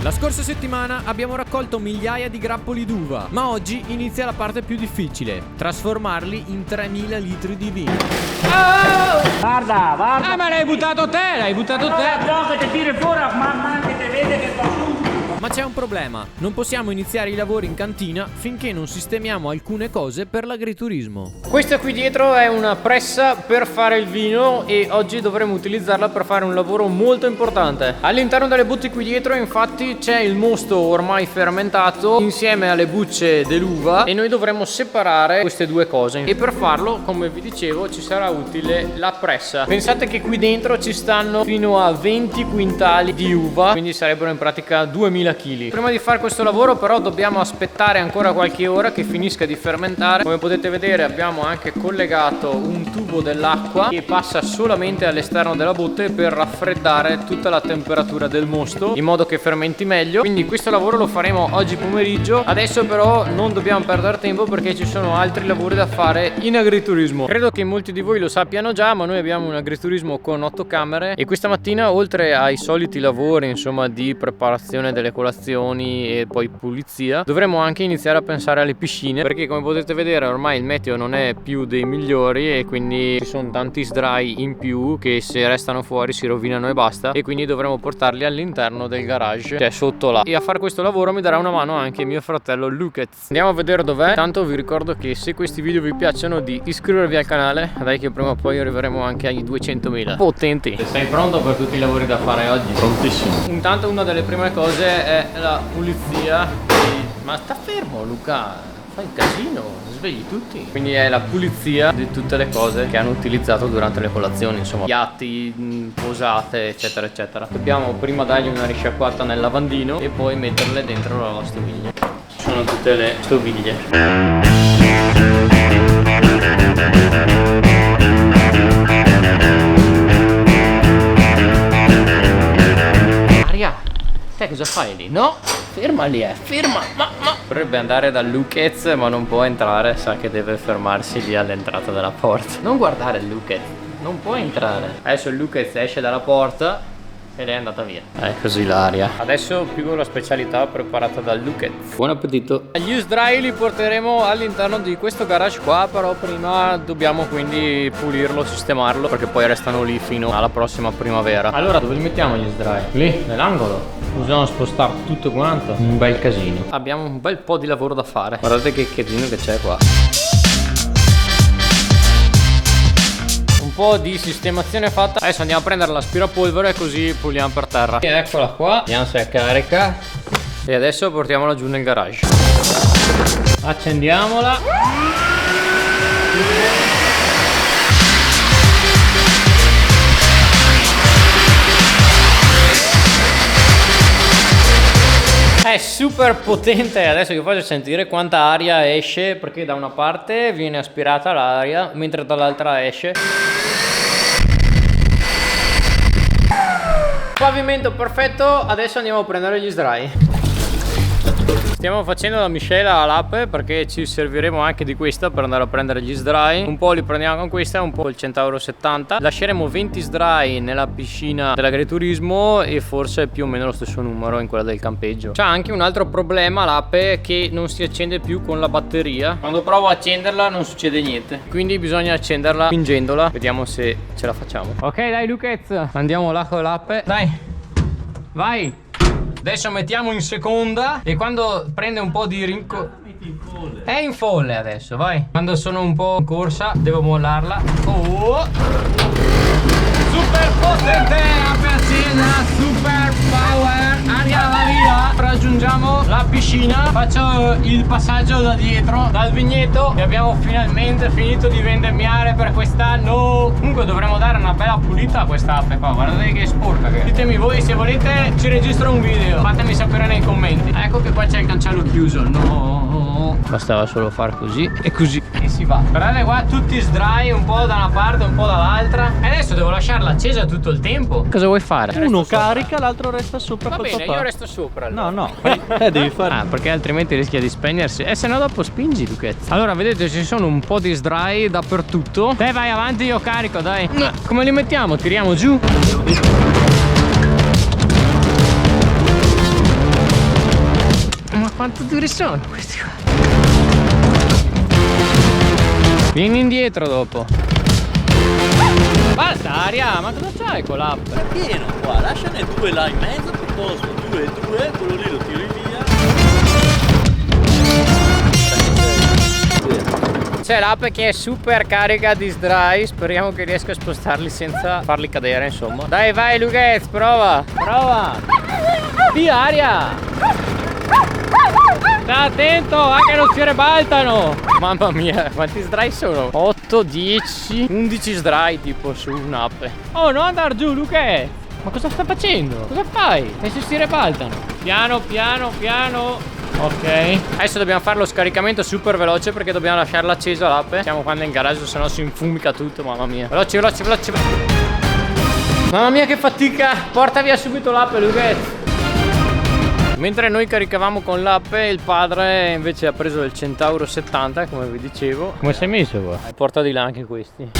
La scorsa settimana abbiamo raccolto migliaia di grappoli d'uva, ma oggi inizia la parte più difficile: trasformarli in 3000 litri di vino. Oh! Guarda! Ma l'hai buttato te, No, che ti tiri fuori, mamma, che ti vede che fa su. Ma c'è un problema: non possiamo iniziare i lavori in cantina finché non sistemiamo alcune cose per l'agriturismo. Questa qui dietro è una pressa per fare il vino e oggi dovremo utilizzarla per fare un lavoro molto importante. All'interno delle butte qui dietro infatti c'è il mosto ormai fermentato insieme alle bucce dell'uva e noi dovremo separare queste due cose, e per farlo, come vi dicevo, ci sarà utile la pressa. Pensate che qui dentro ci stanno fino a 20 quintali di uva, quindi sarebbero in pratica 2000 kg. Prima di fare questo lavoro però dobbiamo aspettare ancora qualche ora che finisca di fermentare. Come potete vedere abbiamo anche collegato un tubo dell'acqua che passa solamente all'esterno della botte per raffreddare tutta la temperatura del mosto in modo che fermenti meglio. Quindi questo lavoro lo faremo oggi pomeriggio. Adesso però non dobbiamo perdere tempo perché ci sono altri lavori da fare in agriturismo. Credo che molti di voi lo sappiano già, ma noi abbiamo un agriturismo con 8 camere e questa mattina, oltre ai soliti lavori insomma di preparazione delle colazioni e poi pulizia, dovremmo anche iniziare a pensare alle piscine, perché come potete vedere ormai il meteo non è più dei migliori e quindi ci sono tanti sdrai in più che se restano fuori si rovinano e basta, e quindi dovremo portarli all'interno del garage che è sotto là. E a fare questo lavoro mi darà una mano anche mio fratello Lucas. Andiamo a vedere dov'è. Tanto vi ricordo che se questi video vi piacciono di iscrivervi al canale, dai che prima o poi arriveremo anche ai 200.000 potenti. Sei pronto per tutti i lavori da fare oggi? Prontissimo. Intanto una delle prime cose è la pulizia. Ma sta fermo Luca, fai un casino, svegli tutti. Quindi è la pulizia di tutte le cose che hanno utilizzato durante le colazioni, insomma piatti, posate eccetera eccetera. Dobbiamo prima dargli una risciacquata nel lavandino e poi metterle dentro la lavastoviglie. Ci sono tutte le stoviglie. Te cosa fai lì? No, ferma lì, ferma, ma. Vorrebbe andare da Lucas ma non può entrare, sa che deve fermarsi lì all'entrata della porta. Non guardare Lucas, non può entrare. Adesso Lucas esce dalla porta e lei è andata via. È così l'aria. Adesso più la specialità preparata da Lucas. Buon appetito. Gli sdrai li porteremo all'interno di questo garage qua, però prima dobbiamo quindi pulirlo, sistemarlo, perché poi restano lì fino alla prossima primavera. Allora dove li mettiamo gli sdrai? Lì, nell'angolo. Bisogna spostare tutto quanto. Un bel casino. Abbiamo un bel po' di lavoro da fare. Guardate che casino che c'è qua. Un po' di sistemazione fatta. Adesso andiamo a prendere l'aspirapolvere così puliamo per terra. E eccola qua. Vediamo se è carica. E adesso portiamola giù nel garage. Accendiamola. È super potente. Adesso vi faccio sentire quanta aria esce, perché da una parte viene aspirata l'aria mentre dall'altra esce. Pavimento perfetto. Adesso andiamo a prendere gli sdrai. Stiamo facendo la miscela all'ape perché ci serviremo anche di questa per andare a prendere gli sdrai. Un po' li prendiamo con questa, un po' il Centauro 70. Lasceremo 20 sdrai nella piscina dell'agriturismo e forse più o meno lo stesso numero in quella del campeggio. C'ha anche un altro problema l'ape, che non si accende più con la batteria. Quando provo a accenderla non succede niente, quindi bisogna accenderla spingendola. Vediamo se ce la facciamo. Ok dai Lucas, andiamo là con l'ape. Dai, vai. Adesso mettiamo in seconda e quando prende un po' di è in folle adesso, vai. Quando sono un po' in corsa devo mollarla. Oh! Super potente, ape accesa, super power, aria alla via. Raggiungiamo la piscina, faccio il passaggio da dietro, dal vigneto, e abbiamo finalmente finito di vendemmiare per quest'anno. Comunque dovremmo dare una bella pulita a questa ape qua, guardate che è sporca che è. Ditemi voi se volete ci registro un video, fatemi sapere nei commenti. Ecco che qua c'è il cancello chiuso, no, bastava solo fare così e così e si va. Guardate qua tutti sdrai, un po' da una parte un po' dall'altra, e adesso devo lasciarla accesa tutto il tempo. Cosa vuoi fare? Uno carica, l'altro resta sopra. Va col bene, papà. io resto sopra allora. No, devi fare. Ah, perché altrimenti rischia di spegnersi. E se no dopo spingi Lucas. Allora vedete ci sono un po' di sdrai dappertutto. Te vai avanti, io carico, dai. Come li mettiamo? Tiriamo giù. Quanto duri sono questi qua? Vieni indietro dopo. Basta Aria, ma cosa c'hai con l'app? È pieno qua, lasciane due là in mezzo, piuttosto 2 e 2, quello lì lo tiri via. C'è l'app che è super carica di sdrai, speriamo che riesca a spostarli senza farli cadere, insomma. Dai, vai Luquez, prova! Prova! Via Aria! Sta attento, anche non si ribaltano! Mamma mia, quanti sdrai sono? 8, 10, 11 sdrai tipo su un'app. Oh, non andare giù Luquez! Ma cosa sta facendo? Cosa fai? E se si ribaltano? Piano, piano, piano. Ok. Adesso dobbiamo fare lo scaricamento super veloce perché dobbiamo lasciarla accesa l'app. Siamo quando in garage, sennò si infumica tutto, mamma mia. Veloce, veloce, veloce. Mamma mia che fatica. Porta via subito l'app, Luquez. Mentre noi caricavamo con l'app, il padre invece ha preso il Centauro 70, come vi dicevo. Come sei messo qua? Porta di là anche questi.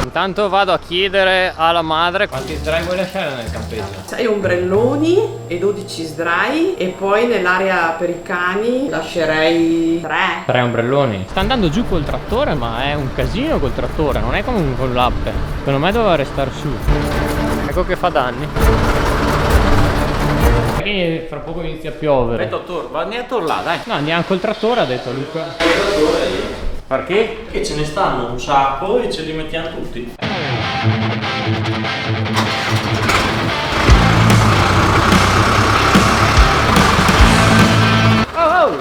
Intanto vado a chiedere alla madre quanti sdrai vuoi lasciare nel campeggio. 6 ombrelloni e 12 sdrai, e poi nell'area per i cani lascerei 3. 3 ombrelloni. Sta andando giù col trattore, ma è un casino col trattore, non è come con l'app. Secondo me doveva restare su. Ecco che fa danni. E fra poco inizia a piovere. Vai a tornare, dai. No, andiamo col trattore, ha detto Luca. Perché? Che ce ne stanno un sacco e ce li mettiamo tutti. Oh, oh!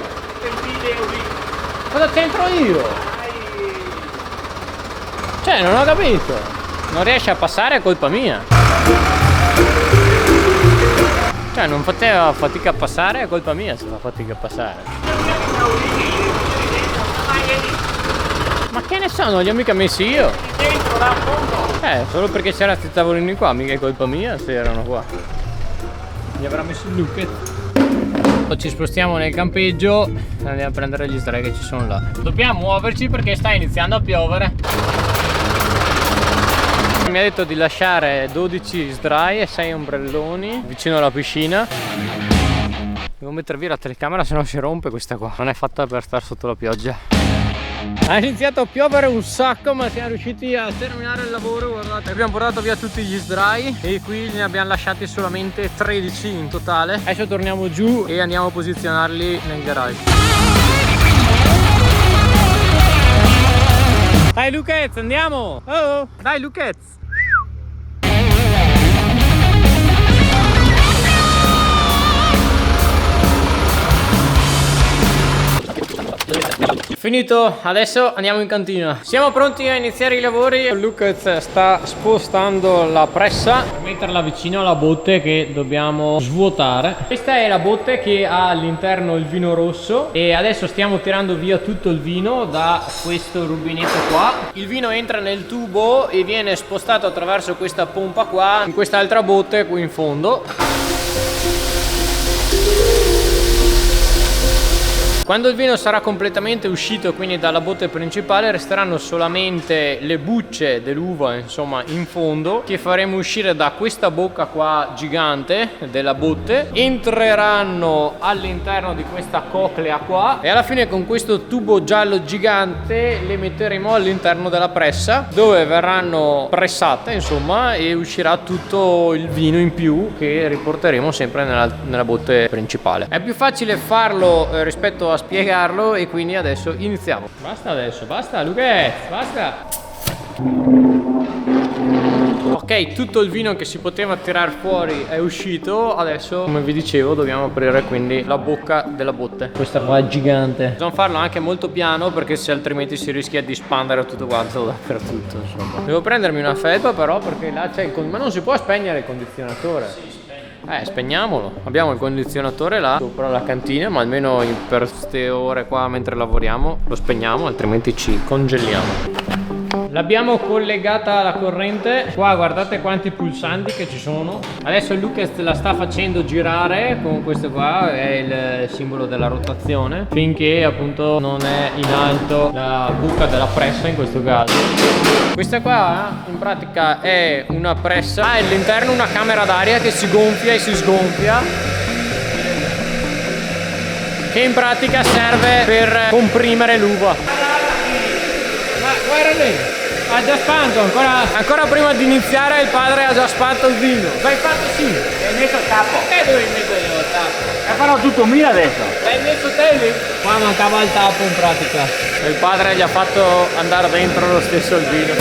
Cosa c'entro io? Cioè, non ho capito. Non riesce a passare, è colpa mia. Cioè, non faceva fatica a passare, è colpa mia se fa fatica a passare. Ma che ne so, non li ho mica messi io. Solo perché c'erano questi tavolini qua, mica è colpa mia se erano qua. Li avrà messo il Luquez. Ci spostiamo nel campeggio e andiamo a prendere gli sdrai che ci sono là. Dobbiamo muoverci perché sta iniziando a piovere. Mi ha detto di lasciare 12 sdrai e 6 ombrelloni vicino alla piscina. Devo mettere via la telecamera, se no si rompe questa qua. Non è fatta per stare sotto la pioggia. Ha iniziato a piovere un sacco, ma siamo riusciti a terminare il lavoro. Guardate, abbiamo portato via tutti gli sdrai e qui ne abbiamo lasciati solamente 13 in totale. Adesso torniamo giù e andiamo a posizionarli nel garage. Dai Luquez, andiamo! Oh, dai Luquez! Finito, adesso andiamo in cantina. Siamo pronti a iniziare i lavori. Luquez sta spostando la pressa per metterla vicino alla botte che dobbiamo svuotare. Questa è la botte che ha all'interno il vino rosso e adesso stiamo tirando via tutto il vino da questo rubinetto qua. Il vino entra nel tubo e viene spostato attraverso questa pompa qua in quest'altra botte qui in fondo. Quando il vino sarà completamente uscito quindi dalla botte principale, resteranno solamente le bucce dell'uva, insomma, in fondo, che faremo uscire da questa bocca qua gigante della botte, entreranno all'interno di questa coclea qua e alla fine con questo tubo giallo gigante le metteremo all'interno della pressa, dove verranno pressate, insomma, e uscirà tutto il vino in più che riporteremo sempre nella botte principale. È più facile farlo rispetto a spiegarlo e quindi adesso iniziamo. Basta adesso, basta Luquez, basta. Ok, tutto il vino che si poteva tirar fuori è uscito. Adesso, come vi dicevo, dobbiamo aprire quindi la bocca della botte. Questa qua è gigante. Bisogna farlo anche molto piano perché se altrimenti si rischia di spandere tutto quanto dappertutto, insomma. Devo prendermi una felpa però perché là c'è ma non si può spegnere il condizionatore. Spegniamolo. Abbiamo il condizionatore là sopra la cantina, ma almeno per queste ore qua mentre lavoriamo lo spegniamo, altrimenti ci congeliamo. L'abbiamo collegata alla corrente. Qua guardate quanti pulsanti che ci sono. Adesso Lucas la sta facendo girare con questo qua, è il simbolo della rotazione, finché appunto non è in alto la buca della pressa in questo caso. Questa qua in pratica è una pressa, ha all'interno una camera d'aria che si gonfia e si sgonfia, che in pratica serve per comprimere l'uva. Ma guarda lì, ha già spanto, ancora prima di iniziare il padre ha già spanto il vino. L'hai fatto sì? Hai messo il capo. Dove hai messo io il tappo? Farò tutto mio adesso. L'hai messo te lì? Qua mancava il tappo in pratica. E il padre gli ha fatto andare dentro lo stesso il vino.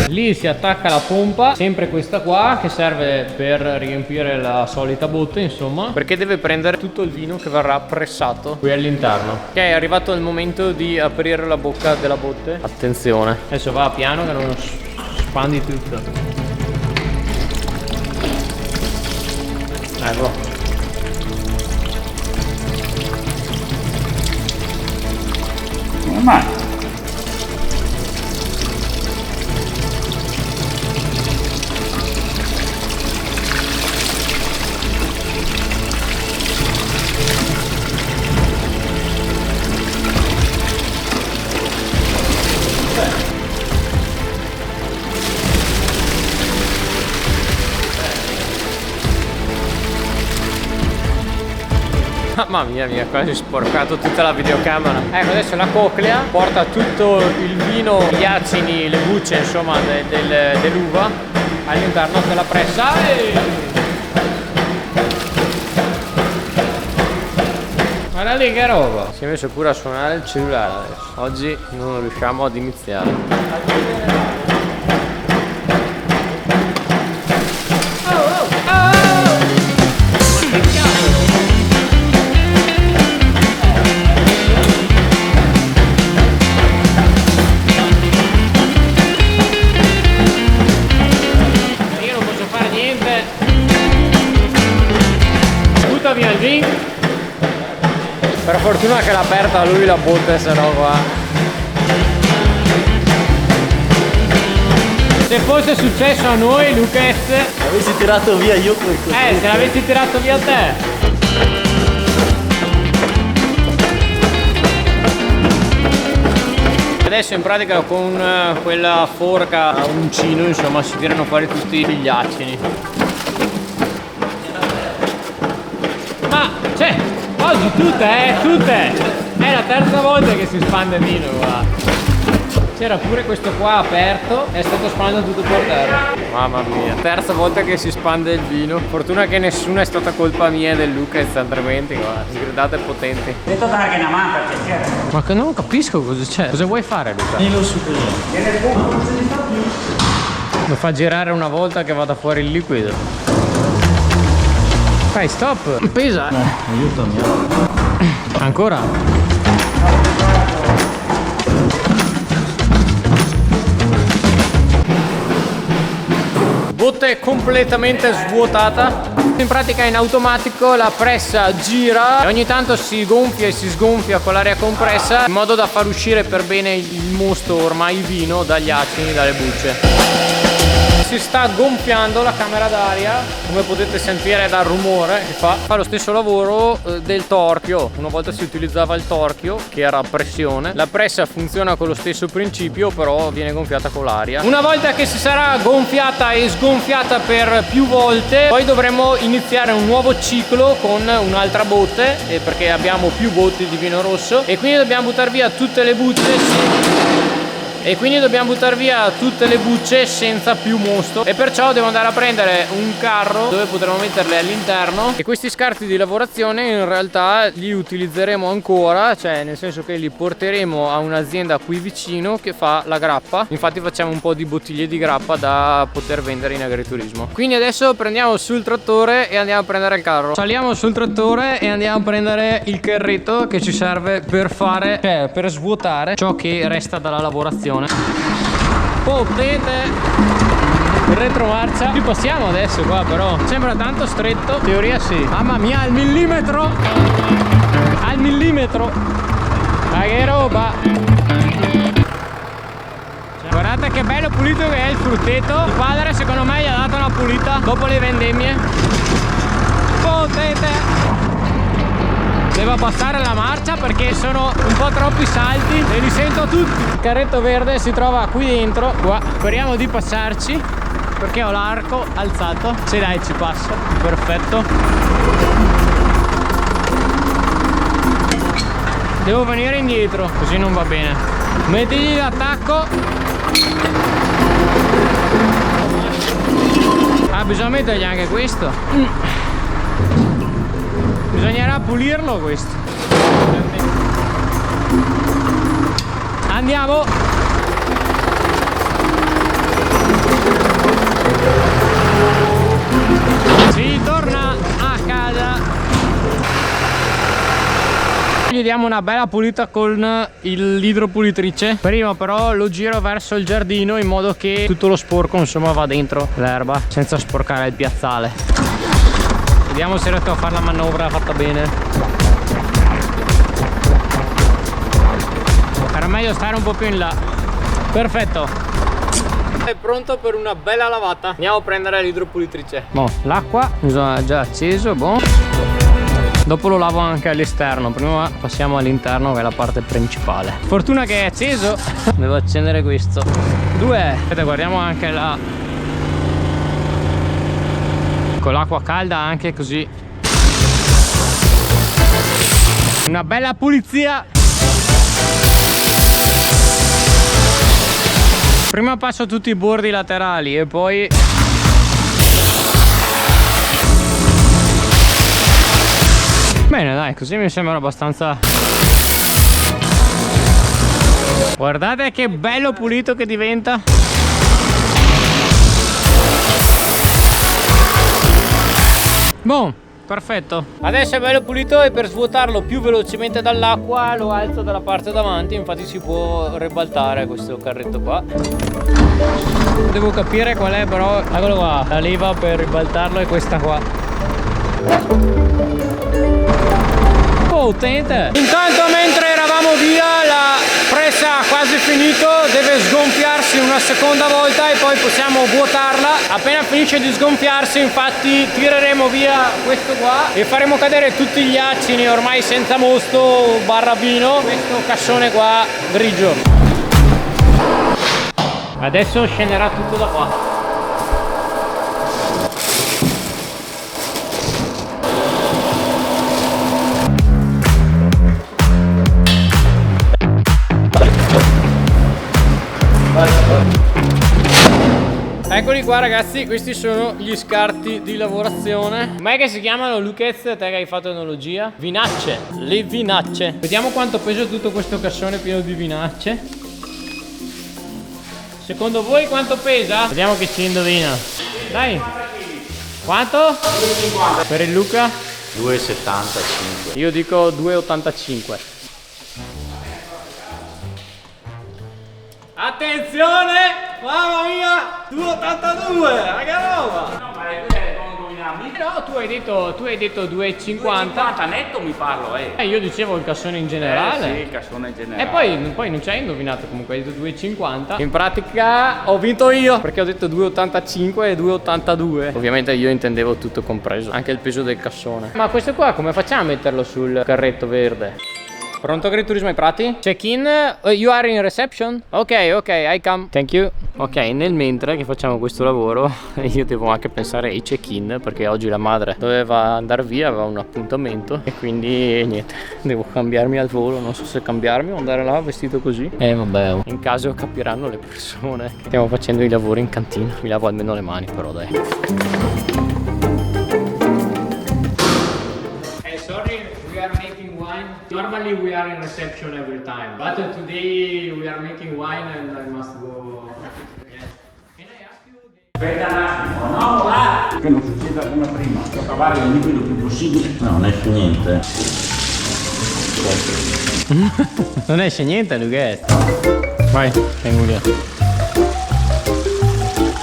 Lì si attacca la pompa, sempre questa qua, che serve per riempire la solita botte, insomma, perché deve prendere tutto il vino che verrà pressato qui all'interno. Ok, è arrivato il momento di aprire la bocca della botte. Attenzione, adesso va piano che non spandi tutto. Ecco. Ormai. Mamma mia, mi ha quasi sporcato tutta la videocamera. Ecco, adesso la coclea porta tutto il vino, gli acini, le bucce insomma dell'uva all'interno della pressa e... Guarda lì che roba! Si è messo pure a suonare il cellulare adesso. Oggi non riusciamo ad iniziare. Via il vino. Per fortuna che l'ha aperta lui la botte, se no qua. Se fosse successo a noi, Lucas, L'avessi tirato via io col se l'avessi tirato via te. Adesso in pratica con quella forca a uncino, insomma, si tirano fuori tutti i figliacini. Cioè, oggi tutte, tutte! È la terza volta che si spande il vino qua. C'era pure questo qua aperto, è stato spandato tutto per terra. Mamma mia, terza volta che si spande il vino. Fortuna che nessuna è stata colpa mia e del Lucas, altrimenti guarda, gridate potenti. Detto che una manca c'è. Ma che non capisco cosa c'è. Cosa vuoi fare, Luca? Nilo su così. Lo fa girare una volta che vada fuori il liquido. Fai stop! Pesa! Aiutami. Ancora? Botte completamente svuotata. In pratica in automatico la pressa gira e ogni tanto si gonfia e si sgonfia con l'aria compressa in modo da far uscire per bene il mosto, ormai il vino, dagli acini, dalle bucce. Si sta gonfiando la camera d'aria, come potete sentire dal rumore che fa lo stesso lavoro del torchio. Una volta si utilizzava il torchio, che era a pressione. La pressa funziona con lo stesso principio, però viene gonfiata con l'aria. Una volta che si sarà gonfiata e sgonfiata per più volte, poi dovremo iniziare un nuovo ciclo con un'altra botte, perché abbiamo più botti di vino rosso, e quindi dobbiamo buttare via tutte le bucce senza più mosto, e perciò devo andare a prendere un carro dove potremo metterle all'interno, e questi scarti di lavorazione in realtà li utilizzeremo ancora, cioè nel senso che li porteremo a un'azienda qui vicino che fa la grappa. Infatti facciamo un po' di bottiglie di grappa da poter vendere in agriturismo. Quindi adesso prendiamo sul trattore e andiamo a prendere il carro. Saliamo sul trattore e andiamo a prendere il carretto che ci serve per fare, cioè per svuotare ciò che resta dalla lavorazione. Potete retromarcia. Ci passiamo adesso qua, però sembra tanto stretto. In teoria sì. Mamma mia, al millimetro. Al millimetro. Ma che roba. Guardate che bello pulito che è il frutteto. Il padre secondo me gli ha dato una pulita dopo le vendemmie. Potete. Devo abbassare la marcia perché sono un po' troppi salti e li sento tutti. Il carretto verde si trova qui dentro. Qua. Speriamo di passarci perché ho l'arco alzato. Sì dai, ci passo. Perfetto. Devo venire indietro, così non va bene. Mettigli l'attacco. Ah, bisogna mettergli anche questo. Bisognerà pulirlo questo. Andiamo. Si torna a casa. Gli diamo una bella pulita con l'idropulitrice. Prima però lo giro verso il giardino in modo che tutto lo sporco insomma va dentro l'erba senza sporcare il piazzale. Vediamo se riesco a fare la manovra fatta bene. Era meglio stare un po' più in là. Perfetto. È pronto per una bella lavata. Andiamo a prendere l'idropulitrice. Boh, l'acqua è già acceso, boh. Dopo lo lavo anche all'esterno. Prima passiamo all'interno che è la parte principale. Fortuna che è acceso. Devo accendere questo. 2. Aspetta, guardiamo anche la... con l'acqua calda anche così. Una bella pulizia. Prima passo tutti i bordi laterali e poi bene dai, così mi sembra abbastanza. Guardate che bello pulito che diventa. Boh, perfetto. Adesso è bello pulito e per svuotarlo più velocemente dall'acqua lo alzo dalla parte davanti. Infatti si può ribaltare questo carretto qua. Devo capire qual è però. Eccolo qua, la leva per ribaltarlo è questa qua. Potente. Intanto mentre eravamo via la pressa ha quasi finito, deve sgonfiarsi una seconda volta e poi possiamo vuotarla. Appena finisce di sgonfiarsi infatti tireremo via questo qua e faremo cadere tutti gli acini ormai senza mosto barra vino, questo cassone qua grigio. Adesso scenderà tutto da qua. Eccoli qua ragazzi, questi sono gli scarti di lavorazione. Com'è che si chiamano, Luchez, te che hai fatto enologia? Vinacce, le vinacce. Vediamo quanto pesa tutto questo cassone pieno di vinacce. Secondo voi quanto pesa? Vediamo che ci indovina. Dai. Quanto? 2,50. Per il Luca? 2,75. Io dico 2,85. Attenzione! Mamma mia! 2,82! Ma che roba! No, ma è non dominabili. No, tu hai detto 2,50. 50 netto mi parlo, Io dicevo il cassone in generale. Sì, il cassone in generale. E poi non ci hai indovinato, comunque hai detto 2,50. In pratica ho vinto io perché ho detto 2,85 e 2,82. Ovviamente io intendevo tutto compreso, anche il peso del cassone. Ma questo qua come facciamo a metterlo sul carretto verde? Pronto agriturismo ai prati? Check in, you are in reception? Ok, I come. Thank you. Ok, nel mentre che facciamo questo lavoro io devo anche pensare ai check in perché oggi la madre doveva andare via, aveva un appuntamento e quindi niente, devo cambiarmi al volo, non so se cambiarmi o andare là vestito così. Vabbè, in caso capiranno le persone che stiamo facendo i lavori in cantina. Mi lavo almeno le mani però dai. Sorry, we are making wine. Normally we are in reception every time, but today we are making wine and I must go. Can I ask you? Aspetta un attimo, no, là! Che non succeda come prima, devo cavare il liquido più possibile. No, non esce niente. Non esce niente, Lughetto. Vai, tengo via.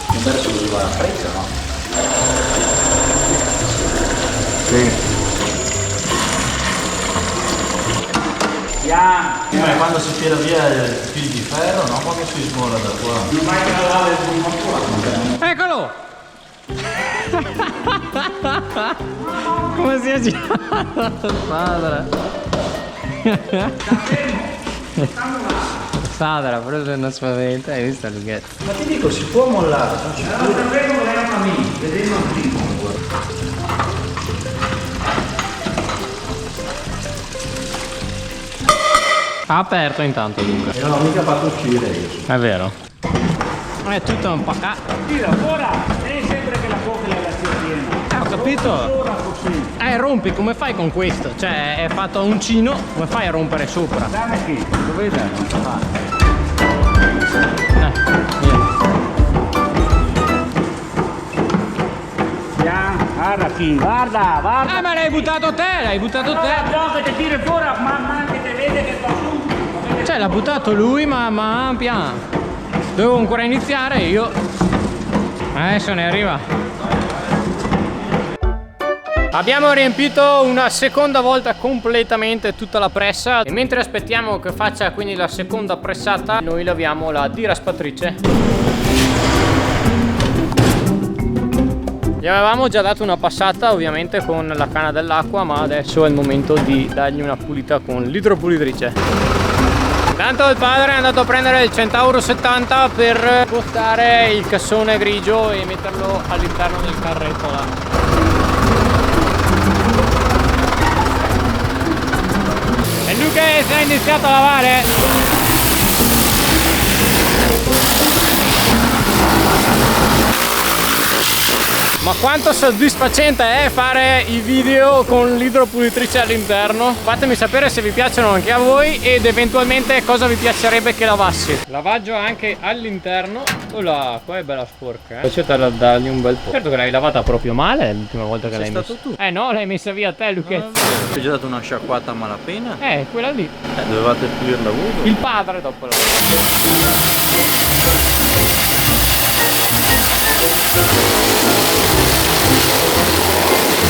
Adesso dove va la presa, no? Sì. Ma quando si tira via il fil di ferro, no? Quando si smola da qua. Non vai a lavare il buon Eccolo! Come si è girato, padre? Sadra, però non spaventa, hai visto Lughetto? Ma ti dico, si può mollare, non ci può. vedendo un primo. Ha aperto intanto Luca. E non l'ho mica fatto uscire io. È vero. È tutto un po'. Tira, ora, devi sempre che la bocca è la piena. Ho capito. Ora così. Rompi, come fai con questo? Cioè, è fatto a uncino, come fai a rompere sopra? Dammi qui, lo vedi? Non si fa. Via. Guarda qui, guarda, guarda. Ma l'hai buttato te, l'hai buttato te. No, che ti tiri fuori, man che ti vede che fa su. Cioè, l'ha buttato lui, ma piano. Devo ancora iniziare io. Adesso ne arriva. Abbiamo riempito una seconda volta completamente tutta la pressa e mentre aspettiamo che faccia quindi la seconda pressata, noi laviamo la diraspatrice. Gli avevamo già dato una passata ovviamente con la canna dell'acqua, ma adesso è il momento di dargli una pulita con l'idropulitrice. Intanto il padre è andato a prendere il Centauro 70 per spostare il cassone grigio e metterlo all'interno del carretto là. E Luca si è iniziato a lavare. Ma quanto soddisfacente è fare i video con l'idropulitrice all'interno? Fatemi sapere se vi piacciono anche a voi ed eventualmente cosa vi piacerebbe che lavassi. Lavaggio anche all'interno. Oh là, qua è bella sporca, eh? C'è da dargli un bel po'. Certo che l'hai lavata proprio male l'ultima volta che l'hai messa. Sei stato tu. No, l'hai messa via te, Luchetto. Ti ho già dato una sciacquata a malapena? Quella lì. Dovevate pulirla voi? Il padre dopo la.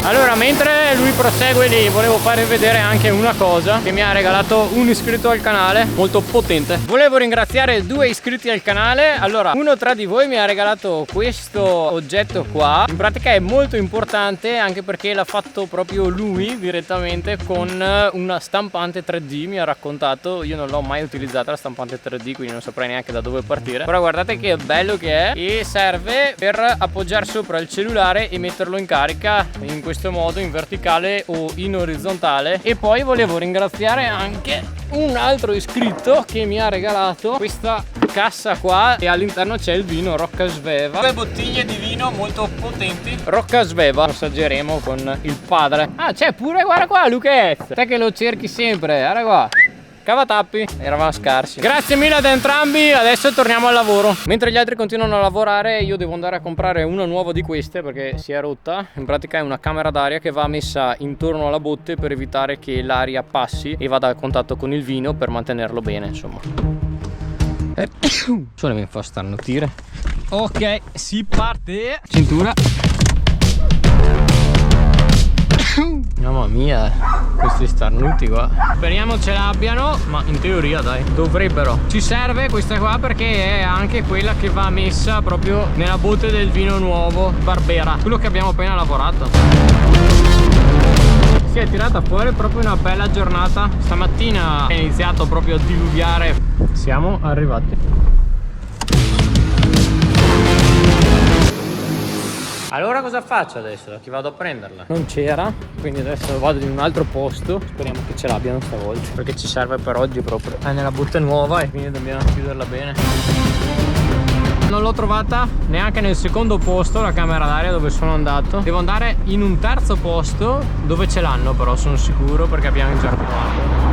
Allora, mentre lui prosegue lì, volevo farvi vedere anche una cosa che mi ha regalato un iscritto al canale, molto potente. Volevo ringraziare 2 iscritti al canale. Allora, uno tra di voi mi ha regalato questo oggetto qua. In pratica è molto importante anche perché l'ha fatto proprio lui direttamente con una stampante 3D, mi ha raccontato. Io non l'ho mai utilizzata la stampante 3D, quindi non saprei neanche da dove partire. Però guardate che bello che è e serve per appoggiare sopra il cellulare e metterlo in carica in questo modo, in verticale o in orizzontale. E poi volevo ringraziare anche un altro iscritto che mi ha regalato questa cassa qua e all'interno c'è il vino Rocca Sveva, 2 bottiglie di vino molto potenti Rocca Sveva. Lo assaggeremo con il padre. C'è pure, guarda qua Luchetto, te che lo cerchi sempre, guarda qua. Cavatappi, eravamo scarsi. Grazie mille ad entrambi, adesso torniamo al lavoro. Mentre gli altri continuano a lavorare, io devo andare a comprare una nuova di queste perché si è rotta. In pratica è una camera d'aria che va messa intorno alla botte per evitare che l'aria passi e vada a contatto con il vino per mantenerlo bene, insomma. Solo mi fa starnutire. Ok, si parte. Cintura. Mamma mia, questi starnuti qua. Speriamo ce l'abbiano, ma in teoria dai, dovrebbero. Ci serve questa qua perché è anche quella che va messa proprio nella botte del vino nuovo Barbera, quello che abbiamo appena lavorato. Si è tirata fuori proprio una bella giornata. Stamattina è iniziato proprio a diluviare. Siamo arrivati. Allora cosa faccio adesso? Chi vado a prenderla? Non c'era, quindi adesso vado in un altro posto. Speriamo che ce l'abbiano stavolta, perché ci serve per oggi proprio. È nella botte nuova e quindi dobbiamo chiuderla bene. Non l'ho trovata neanche nel secondo posto, la camera d'aria dove sono andato. Devo andare in un terzo posto dove ce l'hanno, però sono sicuro perché abbiamo già provato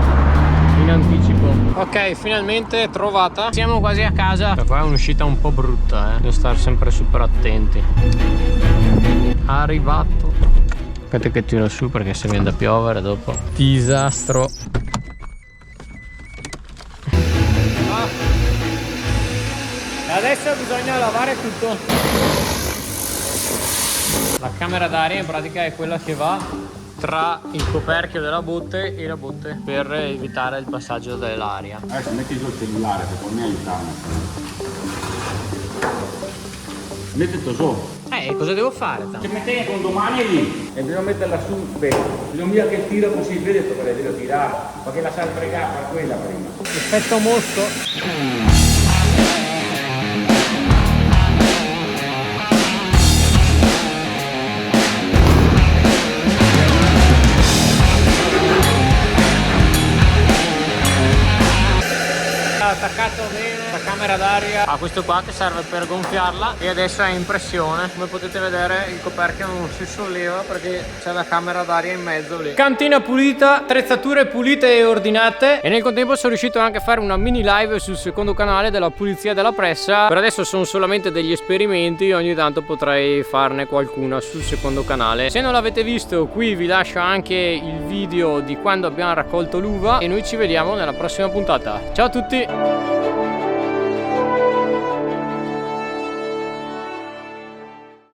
in anticipo. Ok, finalmente trovata. Siamo quasi a casa. Qua è un'uscita un po' brutta, devo stare sempre super attenti. Arrivato. Aspetta che tiro su perché se viene da piovere dopo disastro. Adesso bisogna lavare tutto. La camera d'aria in pratica è quella che va tra il coperchio della botte e la botte per evitare il passaggio dell'aria. Adesso metti giù il cellulare che può mi aiutarmi. Mettilo su. Cosa devo fare? Ci mettete con domani lì e bisogna metterla su bene. Bisogna che il tiro così, vedete dove devo tirare, perché la sai fregare per quella prima. Effetto mosco. Attaccato bene la camera d'aria a questo qua che serve per gonfiarla e adesso è in pressione. Come potete vedere il coperchio non si solleva perché c'è la camera d'aria in mezzo lì. Cantina pulita, attrezzature pulite e ordinate, e nel contempo sono riuscito anche a fare una mini live sul secondo canale della pulizia della pressa. Per adesso sono solamente degli esperimenti, ogni tanto potrei farne qualcuna sul secondo canale. Se non l'avete visto, qui vi lascio anche il video di quando abbiamo raccolto l'uva e noi ci vediamo nella prossima puntata. Ciao a tutti!